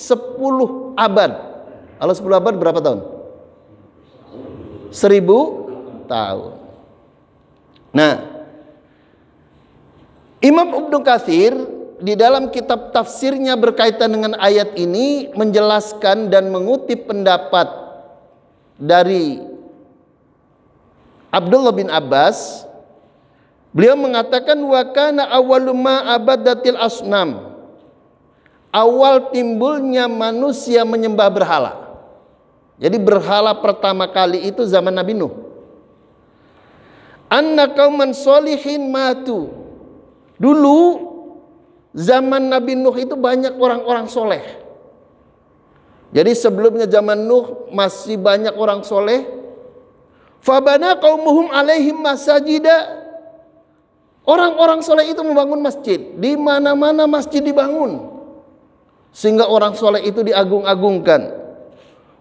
10 abad. Kalau 10 abad berapa tahun? 1000 tahun. Nah, Imam Ibnu Katsir di dalam kitab tafsirnya berkaitan dengan ayat ini menjelaskan dan mengutip pendapat dari Abdullah bin Abbas. Beliau mengatakan wa kana awwalu ma abadatil asnam. Awal timbulnya manusia menyembah berhala. Jadi berhala pertama kali itu zaman Nabi Nuh. Anna qauman sholihin matu. Dulu zaman Nabi Nuh itu banyak orang-orang soleh. Jadi sebelumnya zaman Nuh masih banyak orang soleh. Fabana qaumuhum alaihim masajida. Orang-orang soleh itu membangun masjid. Di mana-mana masjid dibangun. Sehingga orang soleh itu diagung-agungkan.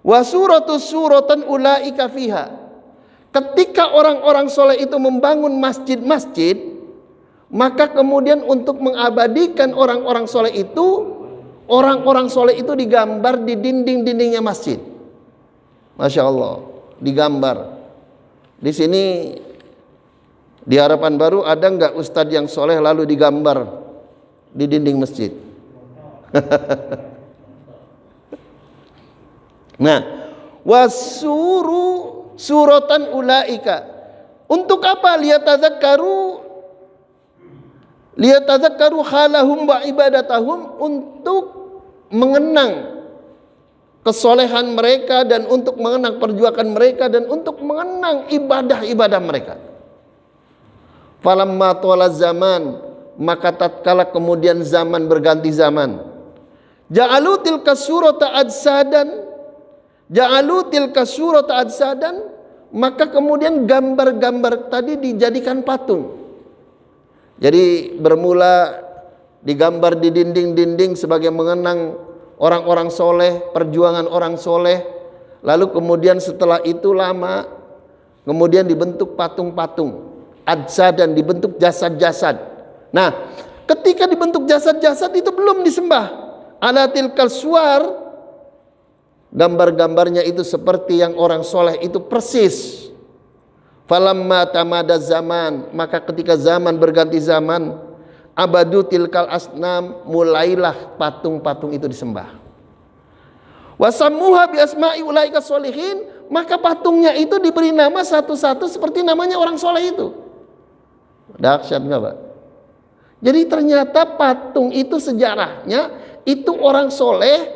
Wa suratan ulaika fiha. Ketika orang-orang soleh itu membangun masjid-masjid, maka kemudian untuk mengabadikan orang-orang soleh itu digambar di dinding-dindingnya masjid. Masya Allah, digambar. Di sini di Harapan Baru ada nggak ustadz yang soleh lalu digambar di dinding masjid? Nah, suratan ulaika. Untuk apa? Liyatadzakkaru halahum wa ibadatahum, untuk mengenang kesolehan mereka dan untuk mengenang perjuangan mereka dan untuk mengenang ibadah-ibadah mereka. Falamma tawala zaman, maka tatkala kemudian zaman berganti zaman, ja'alu tilka surata adsadan, maka kemudian gambar-gambar tadi dijadikan patung. Jadi bermula digambar di dinding-dinding sebagai mengenang orang-orang soleh, perjuangan orang soleh. Lalu kemudian setelah itu lama, kemudian dibentuk patung-patung adsadan, dibentuk jasad-jasad. Nah, ketika dibentuk jasad-jasad itu belum disembah. Ala tilkal suwar, gambar-gambarnya itu seperti yang orang soleh itu persis. Falamma tamada zaman, maka ketika zaman berganti zaman, abadu tilkal asnam, mulailah patung-patung itu disembah. Wasammuha bi asma'i ulaika sholihin, maka patungnya itu diberi nama satu-satu seperti namanya orang soleh itu. Dahsyat enggak, Pak? Jadi ternyata patung itu sejarahnya itu orang soleh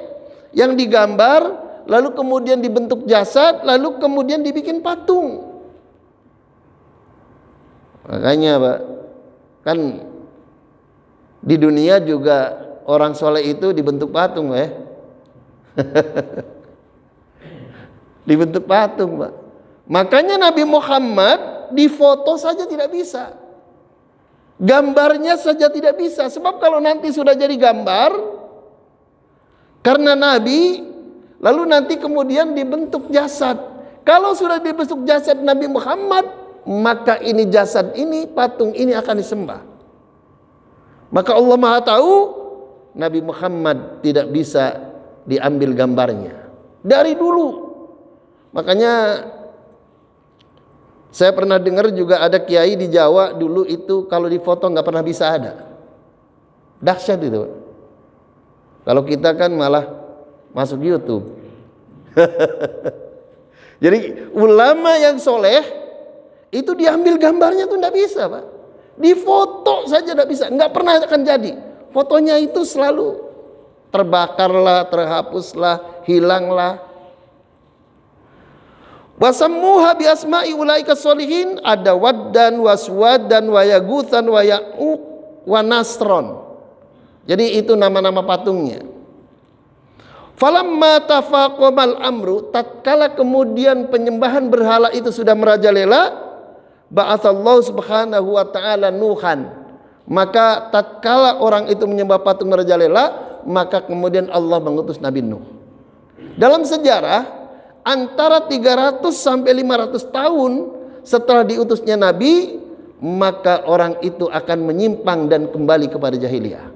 yang digambar, lalu kemudian dibentuk jasad, lalu kemudian dibikin patung. Makanya, Pak, kan di dunia juga orang soleh itu dibentuk patung, ya. Dibentuk patung, Pak. Makanya Nabi Muhammad difoto saja tidak bisa, gambarnya saja tidak bisa. Sebab kalau nanti sudah jadi gambar karena Nabi, lalu nanti kemudian dibentuk jasad. Kalau sudah dibentuk jasad Nabi Muhammad, maka ini jasad ini, patung ini akan disembah. Maka Allah Maha tahu Nabi Muhammad tidak bisa diambil gambarnya dari dulu. Makanya saya pernah dengar juga ada kiai di Jawa dulu itu kalau difoto nggak pernah bisa ada. Dahsyat itu. Kalau kita kan malah masuk YouTube. Jadi ulama yang soleh itu diambil gambarnya tuh nggak bisa, Pak. Difoto saja nggak bisa, nggak pernah akan jadi. Fotonya itu selalu terbakarlah, terhapuslah, hilanglah. Wasammuha bi asma'i ulaika sholihin, ada waddan waswadan wa yaguthan wa ya'uq wa nasron. Jadi itu nama-nama patungnya. Falamma tafaqamal amru, tatkala kemudian penyembahan berhala itu sudah merajalela, ba'atsallahu subhanahu wa ta'ala Nuhan. Maka tatkala orang itu menyembah patung merajalela, maka kemudian Allah mengutus Nabi Nuh. Dalam sejarah antara 300 sampai 500 tahun setelah diutusnya Nabi, maka orang itu akan menyimpang dan kembali kepada jahiliyah.